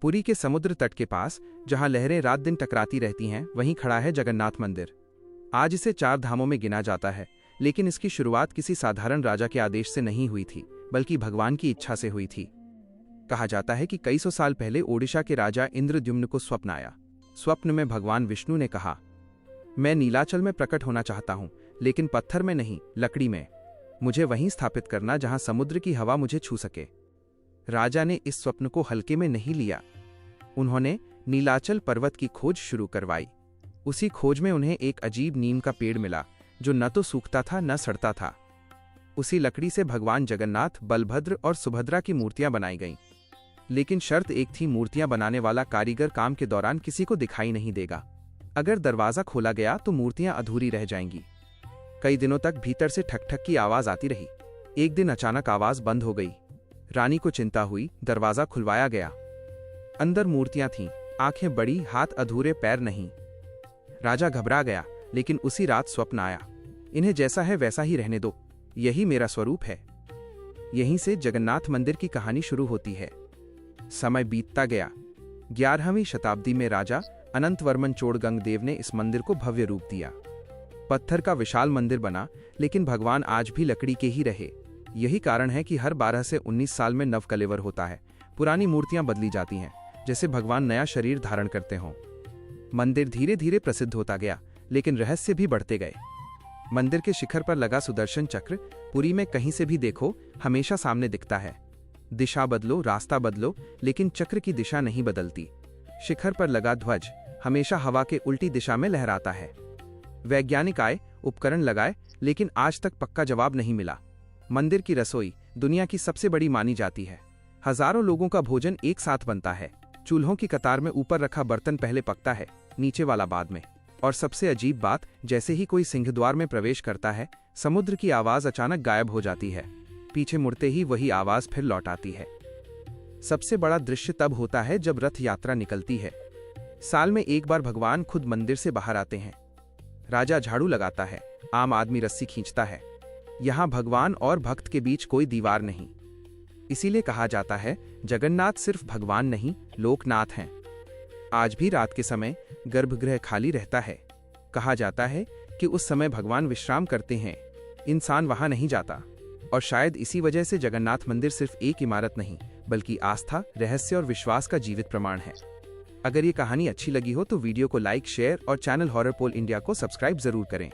पुरी के समुद्र तट के पास, जहां लहरें रात दिन टकराती रहती हैं, वहीं खड़ा है जगन्नाथ मंदिर। आज इसे 4 धामों में गिना जाता है, लेकिन इसकी शुरुआत किसी साधारण राजा के आदेश से नहीं हुई थी, बल्कि भगवान की इच्छा से हुई थी। कहा जाता है कि कई सौ साल पहले ओडिशा के राजा इंद्रद्युम्न को स्वप्न आया। स्वप्न में भगवान विष्णु ने कहा, मैं नीलाचल में प्रकट होना चाहता हूं, लेकिन पत्थर में नहीं, लकड़ी में। मुझे वहीं स्थापित करना जहां समुद्र की हवा मुझे छू सके। राजा ने इस स्वप्न को हल्के में नहीं लिया। उन्होंने नीलाचल पर्वत की खोज शुरू करवाई। उसी खोज में उन्हें एक अजीब नीम का पेड़ मिला, जो न तो सूखता था न सड़ता था। उसी लकड़ी से भगवान जगन्नाथ, बलभद्र और सुभद्रा की मूर्तियां बनाई गईं। लेकिन शर्त एक थी, मूर्तियां बनाने वाला कारीगर काम के दौरान किसी को दिखाई नहीं देगा। अगर दरवाजा खोला गया तो मूर्तियां अधूरी रह जाएंगी। कई दिनों तक भीतर से ठक ठक की आवाज आती रही। एक दिन अचानक आवाज बंद हो गई। रानी को चिंता हुई। दरवाजा खुलवाया गया। अंदर मूर्तियां थीं, आंखें बड़ी, हाथ अधूरे, पैर नहीं। राजा घबरा गया, लेकिन उसी रात स्वप्न आया, इन्हें जैसा है वैसा ही रहने दो, यही मेरा स्वरूप है। यहीं से जगन्नाथ मंदिर की कहानी शुरू होती है। समय बीतता गया। 11वीं शताब्दी में राजा अनंतवर्मन चोड़गंगदेव ने इस मंदिर को भव्य रूप दिया। पत्थर का विशाल मंदिर बना, लेकिन भगवान आज भी लकड़ी के ही रहे। यही कारण है कि हर 12 से 19 साल में नवकलेवर होता है। पुरानी मूर्तियां बदली जाती हैं, जैसे भगवान नया शरीर धारण करते हों। मंदिर धीरे धीरे प्रसिद्ध होता गया, लेकिन रहस्य भी बढ़ते गए। मंदिर के शिखर पर लगा सुदर्शन चक्र, पुरी में कहीं से भी देखो, हमेशा सामने दिखता है। दिशा बदलो, रास्ता बदलो, लेकिन चक्र की दिशा नहीं बदलती। शिखर पर लगा ध्वज हमेशा हवा के उल्टी दिशा में लहराता है। वैज्ञानिक आए, उपकरण लगाए, लेकिन आज तक पक्का जवाब नहीं मिला। मंदिर की रसोई दुनिया की सबसे बड़ी मानी जाती है। हजारों लोगों का भोजन एक साथ बनता है। चूल्हों की कतार में ऊपर रखा बर्तन पहले पकता है, नीचे वाला बाद में। और सबसे अजीब बात, जैसे ही कोई सिंहद्वार में प्रवेश करता है, समुद्र की आवाज अचानक गायब हो जाती है। पीछे मुड़ते ही वही आवाज फिर लौट आती है। सबसे बड़ा दृश्य तब होता है जब रथ यात्रा निकलती है। साल में एक बार भगवान खुद मंदिर से बाहर आते हैं। राजा झाड़ू लगाता है, आम आदमी रस्सी खींचता है। यहां भगवान और भक्त के बीच कोई दीवार नहीं। इसीलिए कहा जाता है, जगन्नाथ सिर्फ भगवान नहीं, लोकनाथ हैं। आज भी रात के समय गर्भगृह खाली रहता है। कहा जाता है कि उस समय भगवान विश्राम करते हैं, इंसान वहां नहीं जाता। और शायद इसी वजह से जगन्नाथ मंदिर सिर्फ एक इमारत नहीं, बल्कि आस्था, रहस्य और विश्वास का जीवित प्रमाण है। अगर ये कहानी अच्छी लगी हो तो वीडियो को लाइक, शेयर और चैनल हॉरर पोल इंडिया को सब्सक्राइब जरूर करें।